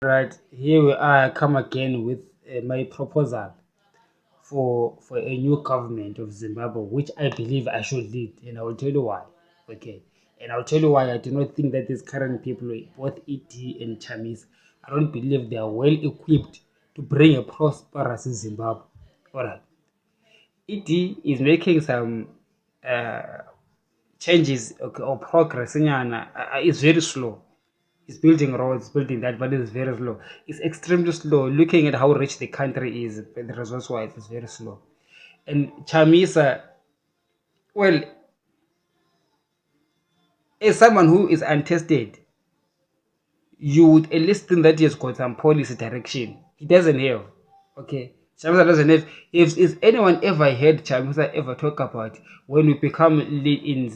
Right, here we are, I come again with my proposal for a new government of Zimbabwe, which I believe I should lead, and I will tell you why. Okay, and I'll tell you why I do not think that these current people, both ED and Chamis, I don't believe they are well equipped to bring a prosperous Zimbabwe. All right, ED is making some uh, changes, okay, or progress. It's very slow. It's building roads, building that, but it's very slow. It's extremely slow. Looking at how rich the country is, the resource wise, it's very slow. And Chamisa, well, as someone who is untested, you would at least think that he has got some policy direction. He doesn't have. Okay. Chamisa doesn't have. If anyone ever heard Chamisa ever talk about when we become lead in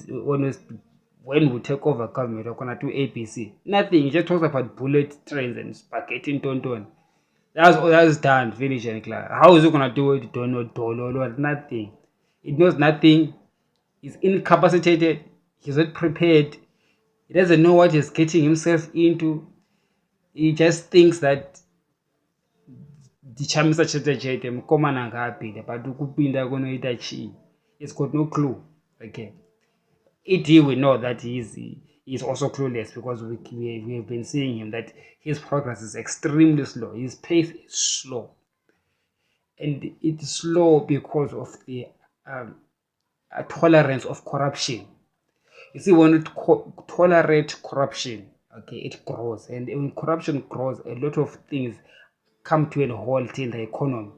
when we take over government, we're gonna do ABC. Nothing. He just talks about bullet trains and spaghetti in Tonton. That's done, finish and clear. How is it gonna do it? Don't know, nothing. It knows nothing. He's incapacitated. He's not prepared. He doesn't know what he's getting himself into. He just thinks that dichamisa chete chete mukomana angapinda but kupinda kunoita chii. He's got no clue. Okay. ED, we know that he's also clueless because we have been seeing him that his progress is extremely slow. His pace is slow. And it's slow because of the tolerance of corruption. You see, when you tolerate corruption, okay, it grows. And when corruption grows, a lot of things come to a halt in the economy.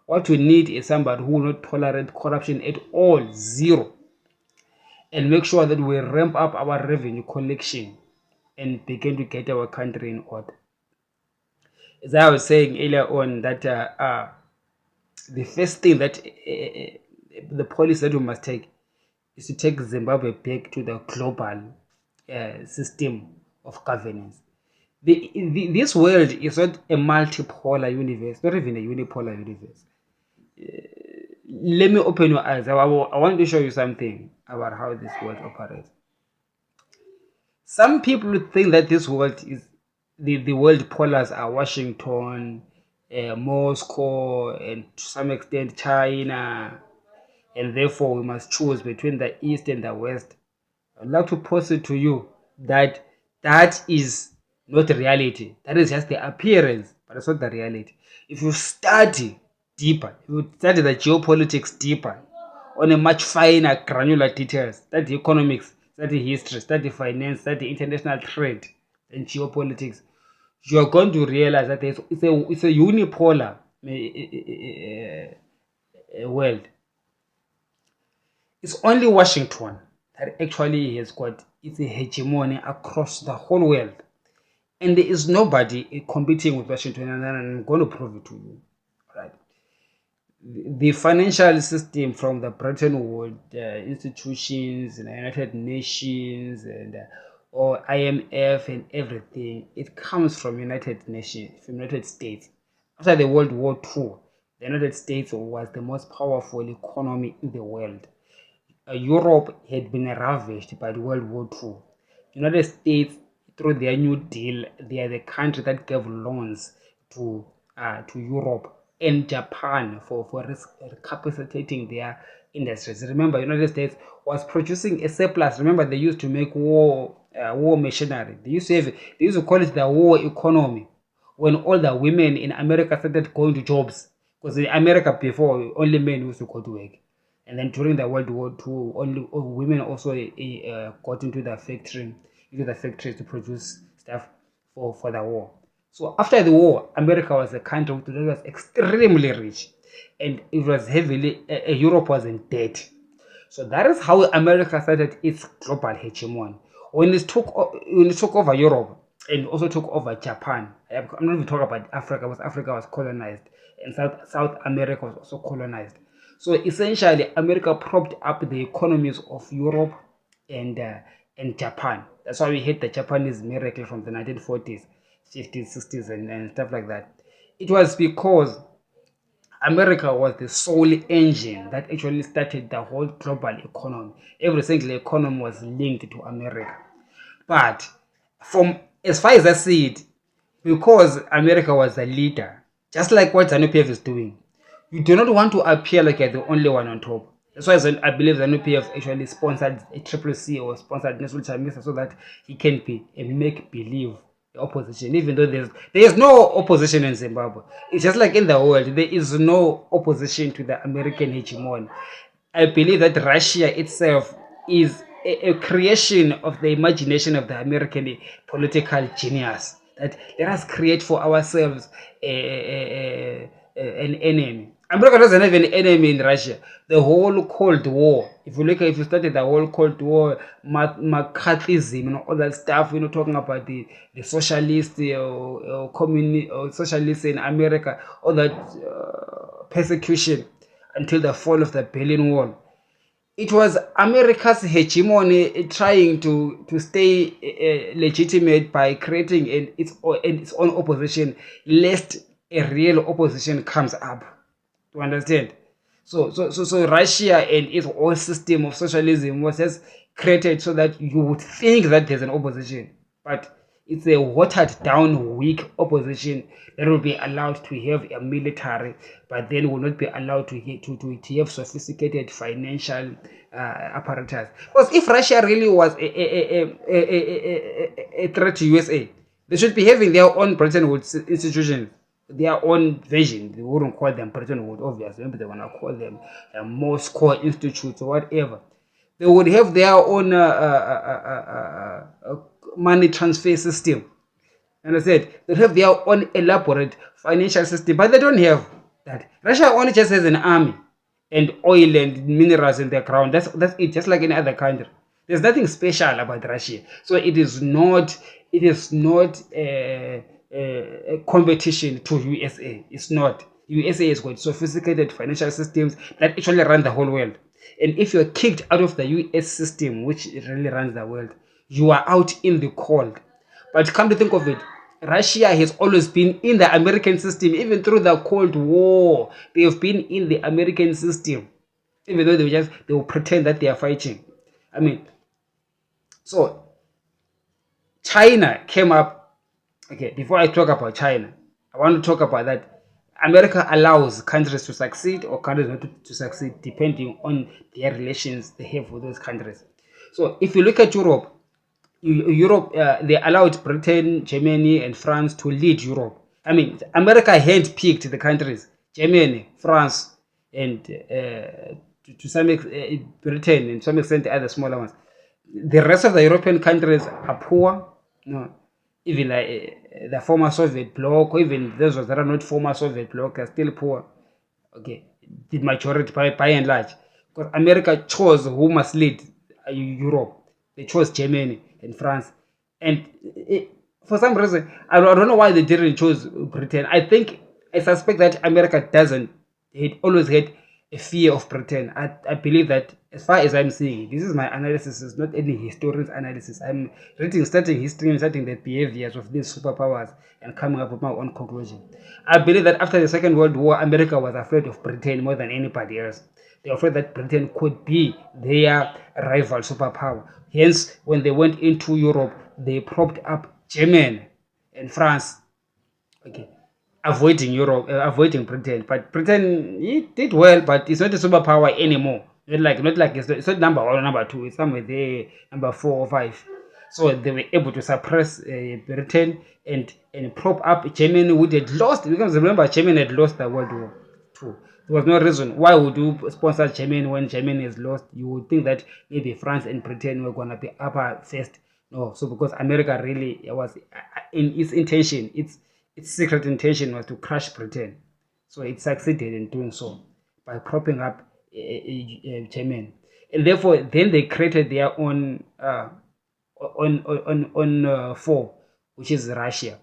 What we need is somebody who will not tolerate corruption at all, zero, and make sure that we ramp up our revenue collection and begin to get our country in order. As I was saying earlier on, that the first thing that the policy that we must take is to take Zimbabwe back to the global system of governance. This world is not a multipolar universe, not even a unipolar universe. Let me open your eyes. I want to show you something about how this world operates. Some people think that this world is the world polars are Washington, Moscow, and to some extent China, and therefore we must choose between the East and the West. I'd like to pose it to you that that is not reality. That is just the appearance, but it's not the reality. If you study deeper, if you study the geopolitics deeper, on a much finer granular details, study economics, study history, study finance, study international trade and geopolitics, you are going to realize that it's a unipolar world. It's only Washington that actually has got its hegemony across the whole world. And there is nobody competing with Washington, and I'm going to prove it to you. Right? The financial system from the Bretton Woods institutions and the United Nations and or IMF and everything, it comes from United Nations, from United States. After the World War II, the United States was the most powerful economy in the world. Europe had been ravaged by the World War II. United States, through their New Deal, they are the country that gave loans to Europe and Japan for recapacitating their industries. Remember, United States was producing a surplus. Remember, they used to make war machinery. They used to call it the war economy. When all the women in America started going to jobs, because in America before only men used to go to work. And then during the World War II, only women also got into the factories to produce stuff for the war. So after the war, America was a country that was extremely rich, and it was heavily Europe was in debt. So that is how America started its global hegemony. When it took over Europe and also took over Japan, I'm not even talking about Africa, because Africa was colonized, and South America was also colonized. So essentially, America propped up the economies of Europe and Japan. That's why we hate the Japanese miracle from the 1940s, 50s, 60s, and stuff like that. It was because America was the sole engine that actually started the whole global economy. Every single economy was linked to America. But from as far as I see it, because America was the leader, just like what ZANU-PF is doing. You do not want to appear like you're the only one on top. That's why I believe ZANU-PF actually sponsored a triple C or sponsored Nestle Chamisa so that he can be a make-believe opposition, even though there is no opposition in Zimbabwe. It's just like in the world, there is no opposition to the American hegemony. I believe that Russia itself is a creation of the imagination of the American political genius. That let us create for ourselves an enemy. America doesn't have an enemy in Russia. The whole Cold War, if you study the whole Cold War, McCarthyism, all that stuff, talking about the socialist or communist or socialists in America, all that persecution until the fall of the Berlin Wall. It was America's hegemony trying to stay legitimate by creating its own opposition, lest a real opposition comes up. To understand? So Russia and its whole system of socialism was just created so that you would think that there's an opposition, but it's a watered down, weak opposition that will be allowed to have a military, but then will not be allowed to have sophisticated financial apparatus. Because if Russia really was a threat to USA, they should be having their own Bretton Woods institutions, their own version. They wouldn't call them Bretton Woods, obviously. Maybe they want to call them Moscow Institutes or whatever. They would have their own money transfer system. And I said they have their own elaborate financial system, but they don't have that. Russia only just has an army and oil and minerals in the ground. That's it, just like any other country. There's nothing special about Russia. So it is not a competition to USA. It's not. USA has got sophisticated financial systems that actually run the whole world. And if you're kicked out of the US system, which really runs the world, you are out in the cold. But come to think of it, Russia has always been in the American system, even through the Cold War. They have been in the American system, even though they will pretend that they are fighting. I mean, so China came up. Okay, before I talk about China, I want to talk about that. America allows countries to succeed or countries not to succeed depending on their relations they have with those countries. So if you look at Europe, they allowed Britain, Germany, and France to lead Europe. I mean, America handpicked the countries: Germany, France, and to some extent Britain, and to some extent the other smaller ones. The rest of the European countries are poor. Even the former Soviet bloc, or even those that are not former Soviet bloc, are still poor. Okay, the majority by and large, because America chose who must lead Europe. They chose Germany and France, and for some reason, I don't know why they didn't choose Britain. I suspect that America always had a fear of Britain. I believe that, as far as I'm seeing, this is my analysis. It's not any historian's analysis. I'm studying history and studying the behaviors of these superpowers and coming up with my own conclusion. I believe that after the Second World War, America was afraid of Britain more than anybody else. They were afraid that Britain could be their rival superpower. Hence, when they went into Europe, they propped up Germany and France. Okay, avoiding Britain. But Britain, it did well, but it's not a superpower anymore. Not like it's not number 1 or number 2. It's somewhere there, number 4 or 5. So they were able to suppress Britain and prop up Germany, who had lost. Because remember, Germany had lost the World War II. There was no reason why would you sponsor Germany when Germany is lost. You would think that maybe France and Britain were going to be upper first. No, so because America really was in its intention, its secret intention was to crush Britain. So it succeeded in doing so by propping up Germany, and therefore then they created their own foe, which is Russia.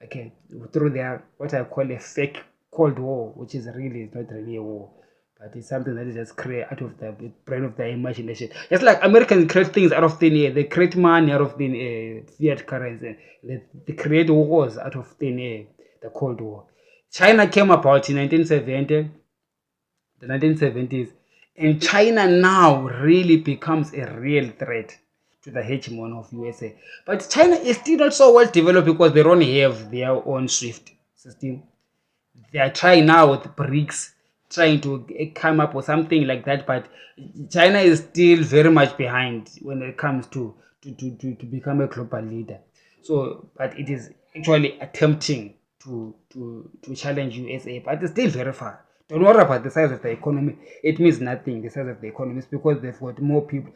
Okay, through their what I call a fake Cold War, which is not really a war, but it's something that is just created out of the brain of their imagination. Just like Americans create things out of thin air, they create money out of thin air, fiat currency, they create wars out of thin air. The Cold War. China came about in 1970, the 1970s, and China now really becomes a real threat to the hegemony of USA. But China is still not so well developed because they don't have their own SWIFT system. They are trying now with BRICS, trying to come up with something like that, but China is still very much behind when it comes to become a global leader. So, but it is actually attempting to challenge USA, but it's still very far. Don't worry about the size of the economy. It means nothing, the size of the economy. It's because they've got more people.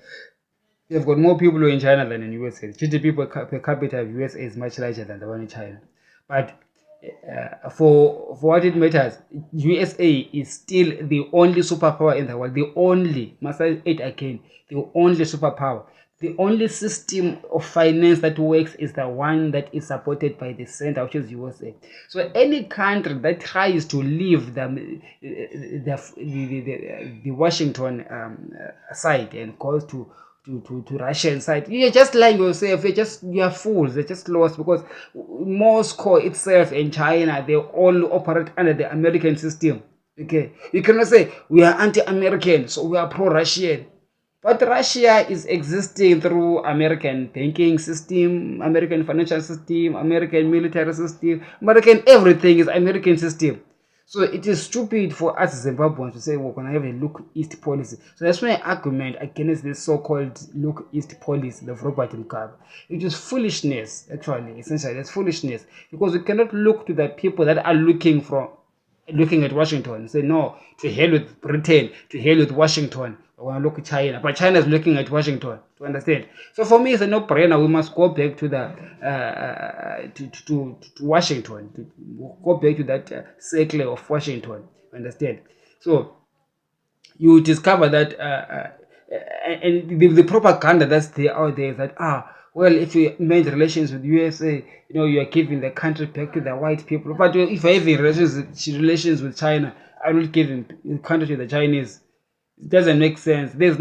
They've got more people in China than in USA. GDP per capita of USA is much larger than the one in China. But for what it matters, USA is still the only superpower in the world. The only, must I say it again, the only superpower. The only system of finance that works is the one that is supported by the center, which is USA. So any country that tries to leave the Washington side and goes to Russian side, you're just lying yourself. You're fools. They're just lost, because Moscow itself and China, they all operate under the American system. Okay, you cannot say we are anti-American, so we are pro-Russian. But Russia is existing through American banking system, American financial system, American military system, American everything is American system. So it is stupid for us Zimbabweans to say we're going to have a look east policy. So that's my argument against this so-called look east policy of Robert Mugabe. It is foolishness, actually, essentially. It's foolishness, because we cannot look to the people that are looking at Washington and say, no, to hell with Britain, to hell with Washington. I want to look at China, but China is looking at Washington. To understand? So for me, it's a no-brainer. We must go back to the to Washington, to go back to that circle of Washington. Understand? So you discover that, and the propaganda that's there out there is that well, if you made relations with USA, you are giving the country back to the white people. But if I have relations with China, I will give the country to the Chinese. It doesn't make sense. There's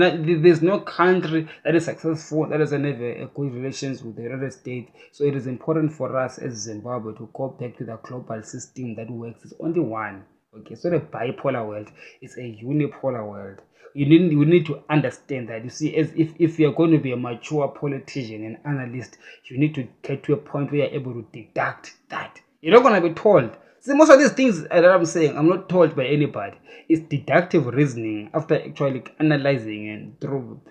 no country that is successful that doesn't have a good relations with the United States. So it is important for us as Zimbabwe to go back to the global system that works. It's only one. Okay, it's not a bipolar world. It's a unipolar world. You need to understand that. You see, as if you're going to be a mature politician and analyst, you need to get to a point where you're able to deduct that. You're not going to be told. See, most of these things that I'm saying, I'm not told by anybody. It's deductive reasoning after actually analyzing and through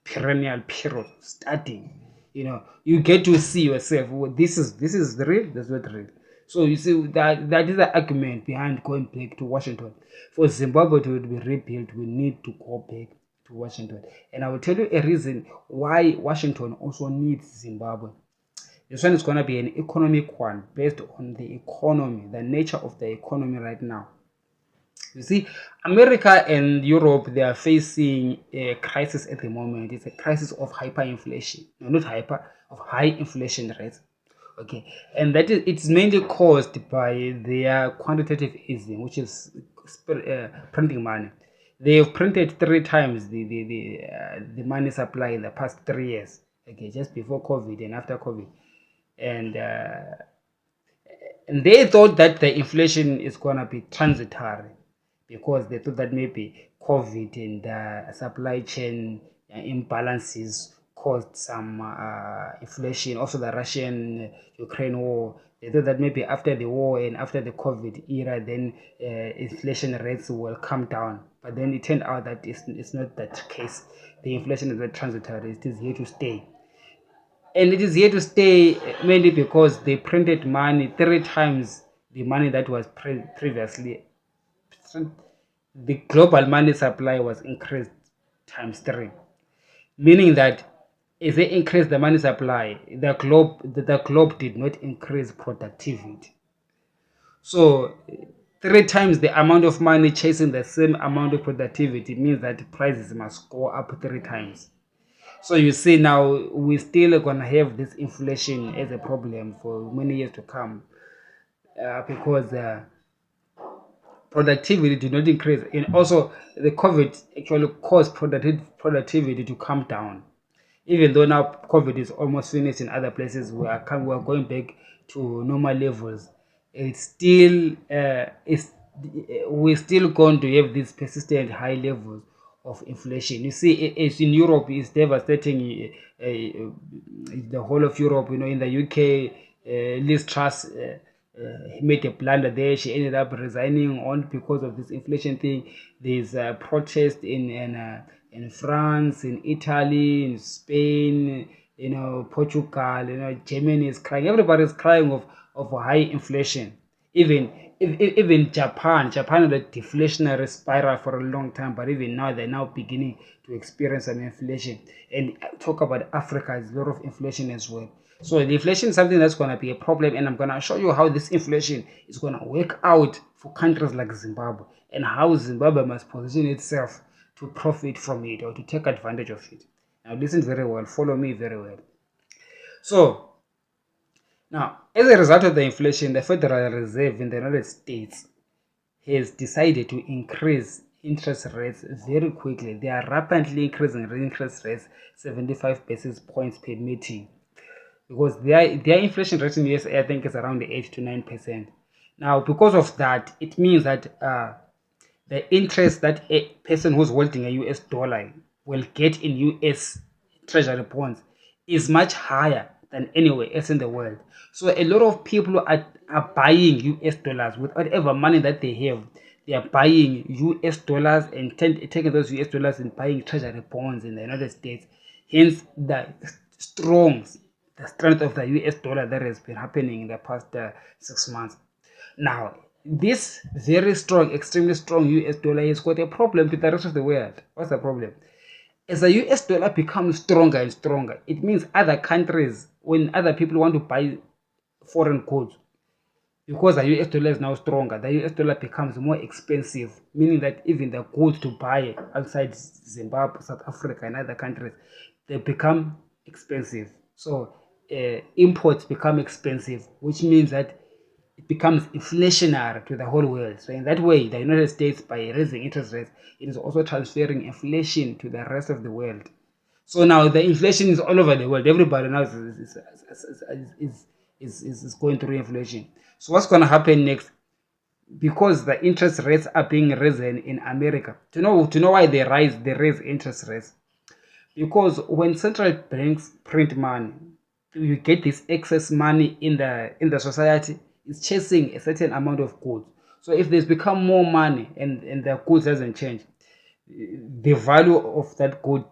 perennial period studying. You get to see yourself. Well, this is the real. That's not real. So you see that is the argument behind going back to Washington. For Zimbabwe to be rebuilt, we need to go back to Washington. And I will tell you a reason why Washington also needs Zimbabwe. This one is going to be an economic one, based on the economy, the nature of the economy right now. You see, America and Europe, they are facing a crisis at the moment. It's a crisis of hyperinflation. No, not hyper, of high inflation rates. Okay, and it's mainly caused by their quantitative easing, which is printing money. They have printed 3 times the money supply in the past 3 years. Okay, just before COVID and after COVID. And they thought that the inflation is going to be transitory, because they thought that maybe COVID and supply chain imbalances caused some inflation. Also the Russian-Ukraine war, they thought that maybe after the war and after the COVID era, then inflation rates will come down. But then it turned out that it's not that case. The inflation is not transitory. It is here to stay. And it is here to stay mainly because they printed money 3 times the money that was previously. The global money supply was increased times 3, meaning that if they increase the money supply, the globe did not increase productivity. So 3 times the amount of money chasing the same amount of productivity means that prices must go up 3 times. So you see, now we're still going to have this inflation as a problem for many years to come, because productivity did not increase. And also the COVID actually caused productivity to come down. Even though now COVID is almost finished in other places, we are going back to normal levels. We're still going to have these persistent high levels of inflation. You see, it's in Europe, it's devastating the whole of Europe. In the UK, Liz Truss made a blunder there. She ended up resigning on because of this inflation thing. There's a protest in France, in Italy, in Spain, Portugal, Germany is crying. Everybody is crying of high inflation. Even Japan had a deflationary spiral for a long time, but even now they're now beginning to experience some inflation. And talk about Africa, there's a lot of inflation as well. So the inflation is something that's going to be a problem, and I'm going to show you how this inflation is going to work out for countries like Zimbabwe, and how Zimbabwe must position itself to profit from it or to take advantage of it. Now listen very well, follow me very well. So now, as a result of the inflation, the Federal Reserve in the United States has decided to increase interest rates very quickly. They are rapidly increasing interest rates 75 basis points per meeting, because their inflation rate in the USA, I think, is around 8 to 9%. Now, because of that, it means that the interest that a person who's holding a US dollar will get in US treasury bonds is much higher than anywhere else in the world. So a lot of people are buying US dollars with whatever money that they have. They are buying US dollars and taking those US dollars and buying treasury bonds in the United States. Hence the strength of the US dollar that has been happening in the past 6 months. Now, this very strong, extremely strong US dollar has got a problem with the rest of the world. What's the problem? As the US dollar becomes stronger and stronger, it means other countries, when other people want to buy foreign goods, because the US dollar is now stronger, the US dollar becomes more expensive, meaning that even the goods to buy outside Zimbabwe, South Africa, and other countries, they become expensive. So imports become expensive, which means that it becomes inflationary to the whole world. So in that way, the United States, by raising interest rates, it is also transferring inflation to the rest of the world. So now the inflation is all over the world. Everybody now is going through inflation. So what's going to happen next? Because the interest rates are being risen in America. To know why they raise interest rates. Because when central banks print money, you get this excess money in the society. It's chasing a certain amount of goods. So if there's become more money and the goods doesn't change, the value of that good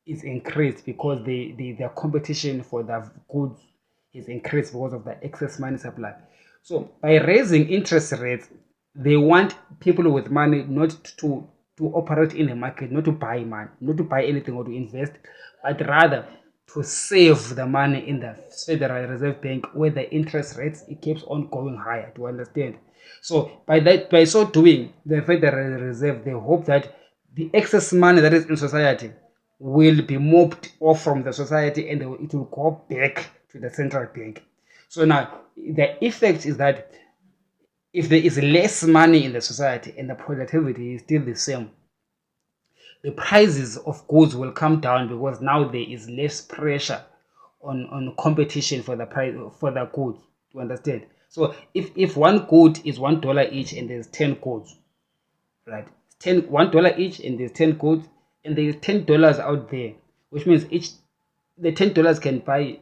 is increased, because the competition for the goods is increased because of the excess money supply. So by raising interest rates, they want people with money not to operate in the market, not to buy money, not to buy anything or to invest, but rather to save the money in the Federal Reserve Bank, where the interest rates, it keeps on going higher, to understand. So by so doing, the Federal Reserve, they hope that the excess money that is in society will be mopped off from the society, and it will go back to the central bank. So now the effect is that if there is less money in the society and the productivity is still the same, the prices of goods will come down, because now there is less pressure on competition for the price for the goods, to understand. So if one good is $1 each and there's 10 goods, right? $1 each and there's 10 goods, and there's $10 out there, which means the $10 can buy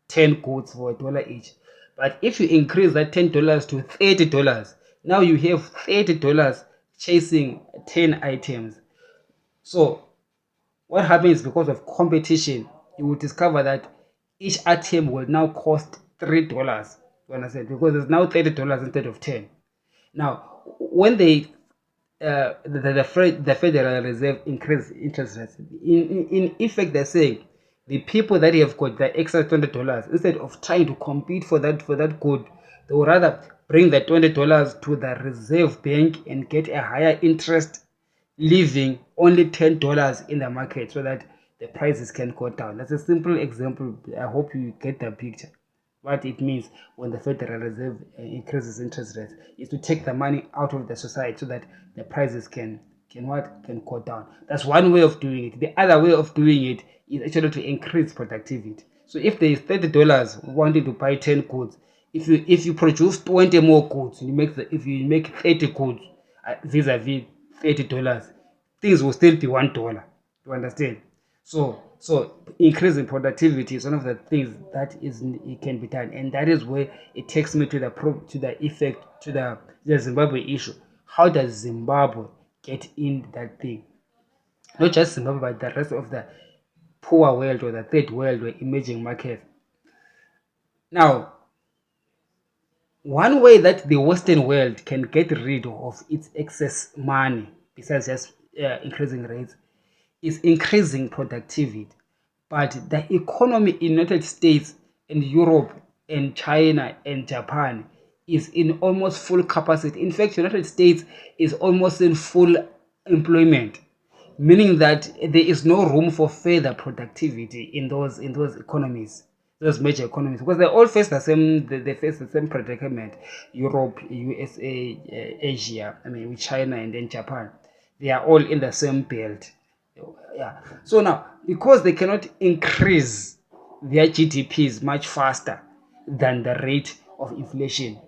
10 goods for $1 each. But if you increase that $10 to $30, now you have $30 chasing 10 items. So what happens, because of competition, you will discover that each item will now cost $3. You understand? Because it's now $30 instead of 10. Now, when the Federal Reserve increase interest rates, in effect, they're saying the people that have got the extra $20, instead of trying to compete for that good, they would rather bring the $20 to the Reserve Bank and get a higher interest, leaving only $10 in the market, so that the prices can go down. That's a simple example. I hope you get the picture. What it means when the Federal Reserve increases interest rates is to take the money out of the society, so that the prices can go down. That's one way of doing it. The other way of doing it is actually to increase productivity. So if there is $30 wanting to buy 10 goods, if you produce 20 more goods, if you make 30 goods vis-a-vis $30, things will still be $1. You understand? So So increasing productivity is one of the things that it can be done, and that is where it takes me to the Zimbabwe issue. How does Zimbabwe get in that thing? Not just Zimbabwe, but the rest of the poor world or the third world or emerging markets. Now, one way that the Western world can get rid of its excess money, besides just increasing rates, is increasing productivity. But the economy in United States and Europe and China and Japan is in almost full capacity. In fact, United States is almost in full employment, meaning that there is no room for further productivity in those economies, those major economies, because they all face the same. They face the same predicament. Europe, USA, Asia. I mean, with China and then Japan, they are all in the same belt. Yeah. So now, because they cannot increase their GDPs much faster than the rate of inflation,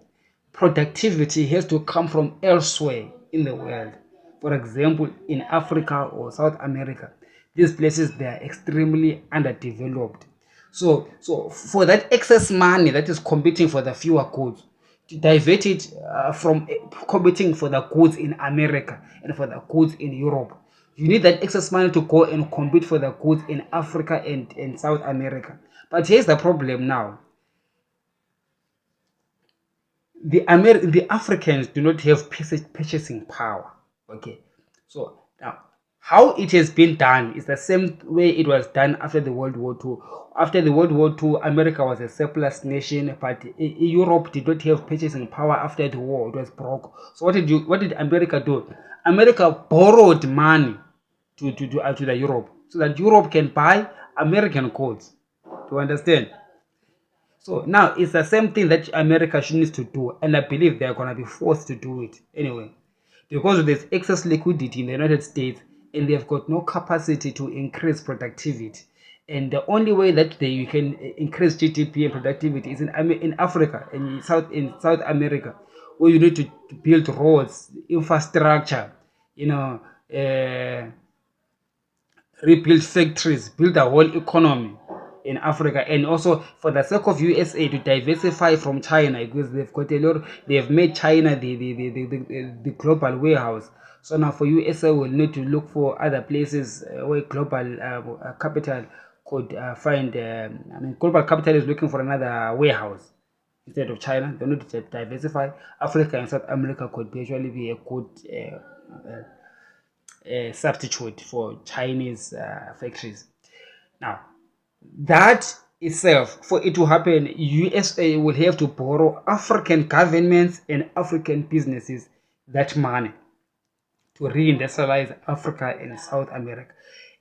productivity has to come from elsewhere in the world. For example, in Africa or South America, these places, they are extremely underdeveloped. So for that excess money that is competing for the fewer goods, to divert it from competing for the goods in America and for the goods in Europe, you need that excess money to go and compete for the goods in Africa and South America. But here's the problem now. The Africans do not have purchasing power. Okay, so now how it has been done is the same way it was done after the World War II. After the World War II, America was a surplus nation, but Europe did not have purchasing power after the war. It was broke. So what did America do? America borrowed money to the Europe so that Europe can buy American goods. Do you understand? So now it's the same thing that America needs to do, and I believe they're going to be forced to do it anyway, because there's excess liquidity in the United States, and they've got no capacity to increase productivity. And the only way that you can increase GDP and productivity is in Africa and in South America, where you need to build roads, infrastructure, rebuild factories, build a whole economy in Africa, and also for the sake of USA to diversify from China, because they've got a lot. They have made China the global warehouse. So now for USA, will need to look for other places where global capital could find. Global capital is looking for another warehouse instead of China. They need to diversify. Africa and South America could actually be a good substitute for Chinese factories. Now, that itself, for it to happen, USA will have to borrow African governments and African businesses that money to reindustrialize Africa and South America.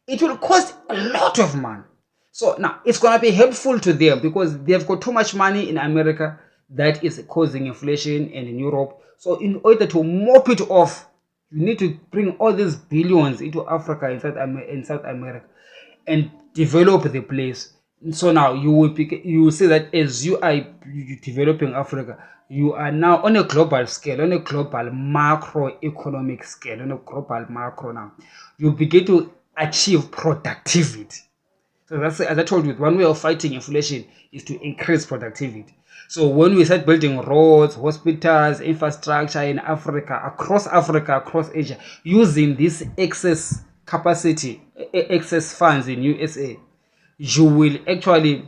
It will cost a lot of money. So now it's going to be helpful to them because they've got too much money in America that is causing inflation, and in Europe. So in order to mop it off, you need to bring all these billions into Africa and South America and develop the place. So now you will see that as you are developing Africa, you are now on a global scale, on a global macroeconomic scale, on a global macro now. You begin to achieve productivity. So that's, as I told you, one way of fighting inflation is to increase productivity. So when we start building roads, hospitals, infrastructure in Africa, across Asia, using this excess capacity, excess funds in USA, you will actually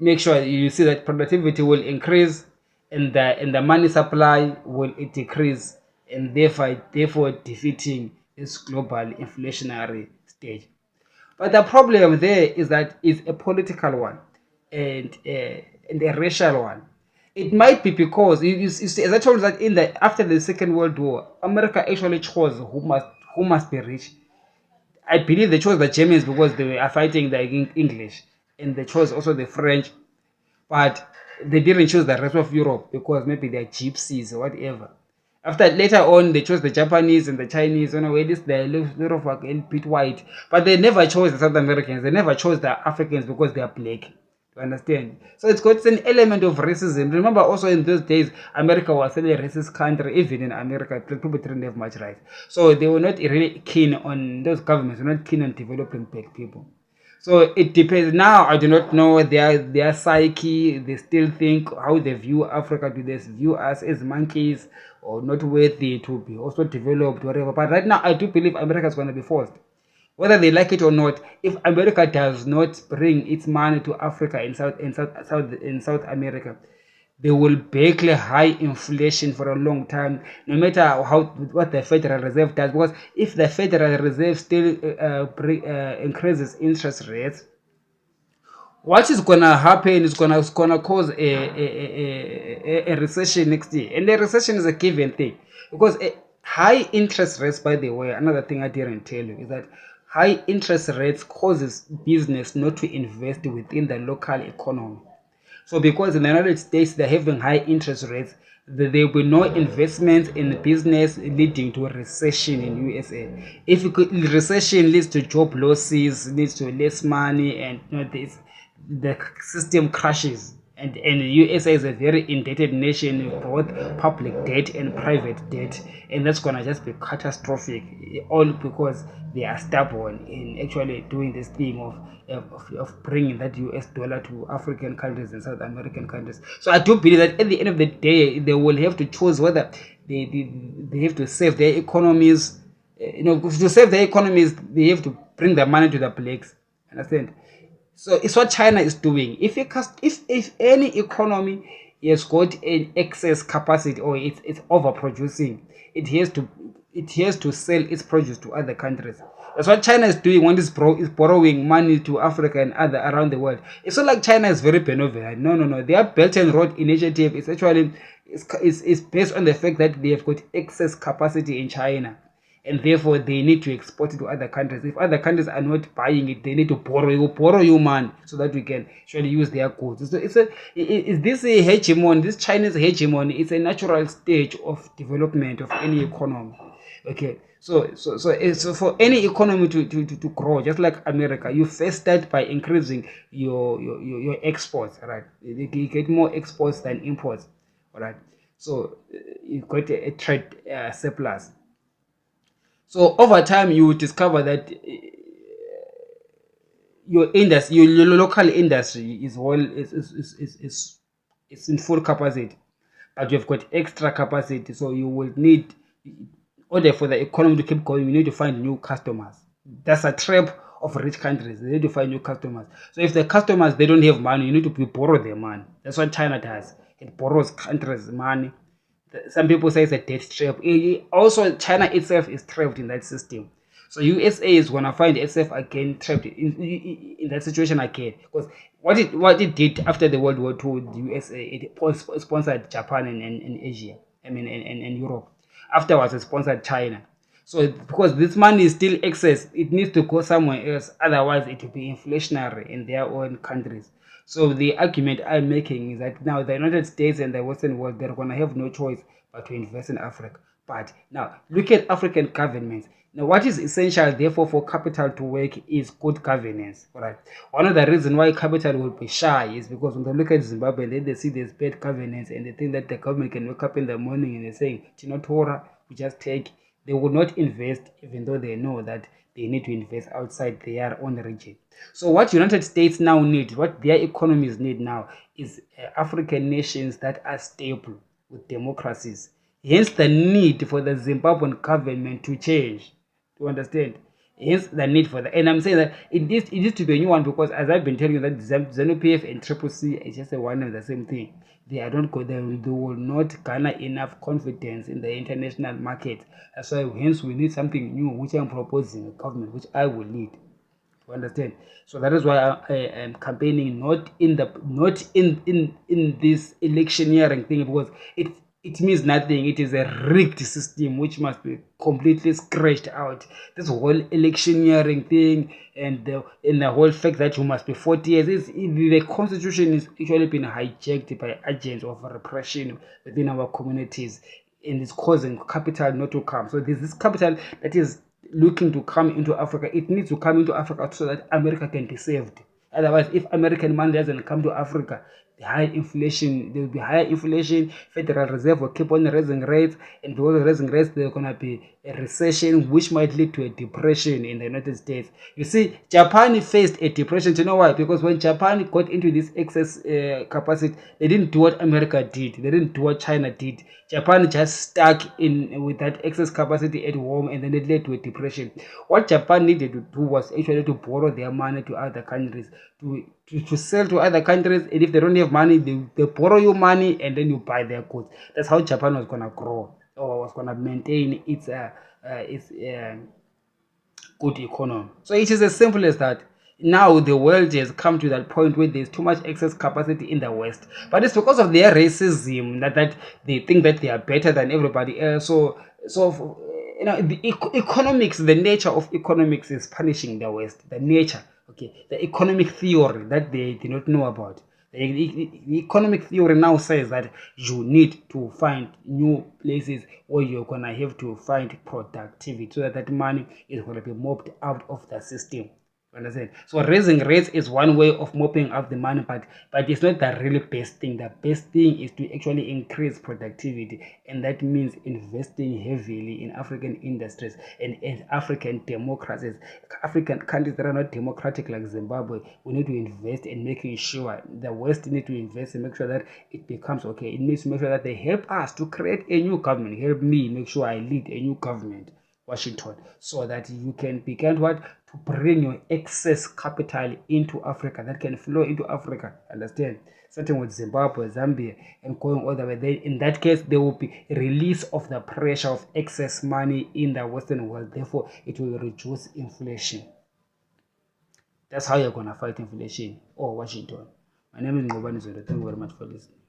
make sure you see that productivity will increase, and the money supply will decrease, and therefore defeating this global inflationary stage. But the problem there is that it's a political one and a racial one. It might be because you see, as I told you, that after the Second World War, America actually chose who must be rich. I believe they chose the Germans because they were fighting the English, and they chose also the French, but they didn't choose the rest of Europe because maybe they're gypsies or whatever. After later on, they chose the Japanese and the Chinese. At least they're a little a bit white, but they never chose the South Americans. They never chose the Africans because they are black. You understand? So it's got an element of racism. Remember, also in those days, America was still a racist country. Even in America, people didn't have much rights. So they were not really keen on, those governments were not keen on developing black people. So it depends. Now I do not know their psyche. They still think how they view Africa. Do they view us as monkeys or not worthy to be also developed, whatever? But right now I do believe America is going to be forced, whether they like it or not. If America does not bring its money to Africa in South America, they will bake high inflation for a long time, no matter what the Federal Reserve does. Because if the Federal Reserve still increases interest rates, what is gonna happen is gonna cause a recession next year, and the recession is a given thing because high interest rates. By the way, another thing I didn't tell you is that high interest rates causes business not to invest within the local economy. So because in the United States they're having high interest rates, there will be no investment in business, leading to a recession in USA. If recession leads to job losses, leads to less money, and the system crashes. And USA is a very indebted nation, both public debt and private debt, and that's gonna just be catastrophic, all because they are stubborn in actually doing this thing of bringing that US dollar to African countries and South American countries. So I do believe that at the end of the day, they will have to choose whether they have to save their economies. To save their economies, they have to bring the money to the blacks. Understand? So it's what China is doing. If any economy has got an excess capacity or it's overproducing, it has to sell its produce to other countries. That's what China is doing when it's borrowing money to Africa and other around the world. It's not like China is very benevolent. No. Their Belt and Road Initiative is actually is based on the fact that they have got excess capacity in China, and therefore they need to export it to other countries. If other countries are not buying it, they need to borrow you money so that we can actually use their goods. So is this a hegemony, this Chinese hegemony? It's a natural stage of development of any economy. Okay, so for any economy to grow, just like America, you first start by increasing your exports, right? You get more exports than imports, all right? So you got a trade surplus. So over time, you will discover that your industry, your local industry is in full capacity, but you've got extra capacity. So you will need, in order for the economy to keep going, you need to find new customers. That's a trap of rich countries. They need to find new customers. So if the customers, they don't have money, you need to borrow their money. That's what China does. It borrows countries' money. Some people say it's a debt trap. Also, China itself is trapped in that system. So USA is gonna find itself again trapped in that situation again. Because what it did after the World War II, the USA, it sponsored Japan and Asia. I mean, and Europe. Afterwards, it sponsored China. So because this money is still excess, it needs to go somewhere else. Otherwise, it will be inflationary in their own countries. So the argument I'm making is that now the United States and the Western world, they're going to have no choice but to invest in Africa. But now look at African governments. Now what is essential therefore for capital to work is good governance. All right. One of the reasons why capital will be shy is because when they look at Zimbabwe, then they see there's bad governance and they think that the government can wake up in the morning and they're saying, Tinotora, we just take. They will not invest even though they know that they need to invest outside their own region. So what United States now need, what their economies need now is African nations that are stable with democracies. Hence the need for the Zimbabwean government to change. To understand? Hence the need for that. And I'm saying that it needs to be a new one because as I've been telling you that Zanu PF and Triple C is just one and the same thing. They will not garner enough confidence in the international market. That's why hence we need something new, which I'm proposing a government, which I will lead. You understand? So that is why I am campaigning not in this electioneering thing, because it means nothing. It is a rigged system which must be completely scratched out. This whole electioneering thing and the whole fact that you must be 40 years, the constitution is actually been hijacked by agents of repression within our communities, and it's causing capital not to come. So there's this capital that is looking to come into Africa. It needs to come into Africa so that America can be saved. Otherwise, if American money doesn't come to Africa, the high inflation, there will be higher inflation. Federal Reserve will keep on raising rates, and because of raising rates, there's going to be a recession, which might lead to a depression in the United States. You see, Japan faced a depression. Do you know why? Because when Japan got into this excess capacity, they didn't do what America did. They didn't do what China did. Japan just stuck in with that excess capacity at home, and then it led to a depression. What Japan needed to do was actually to borrow their money to other countries, to sell to other countries, and if they don't have money, they borrow you money, and then you buy their goods. That's how Japan was going to grow, or was going to maintain its good economy. So it is as simple as that. Now the world has come to that point where there's too much excess capacity in the West, but it's because of their racism that they think that they are better than everybody else. So you know, the economics, the nature of economics is punishing the West. The nature, okay, the economic theory that they do not know about. The economic theory now says that you need to find new places where you're going to have to find productivity so that money is going to be mopped out of the system. Understand? So raising rates is one way of mopping up the money, but it's not the really best thing. The best thing is to actually increase productivity, and that means investing heavily in African industries and in African democracies. African countries that are not democratic like Zimbabwe, we need to invest in making sure the West need to invest and make sure that it becomes okay. It needs to make sure that they help us to create a new government. Help me make sure I lead a new government, Washington, so that you can begin what to bring your excess capital into Africa that can flow into Africa. Understand? Starting with Zimbabwe, Zambia, and going all the way. Then in that case, there will be a release of the pressure of excess money in the Western world. Therefore, it will reduce inflation. That's how you're gonna fight inflation. Or Washington. My name is Ngobani Zondo. Thank you very much for listening.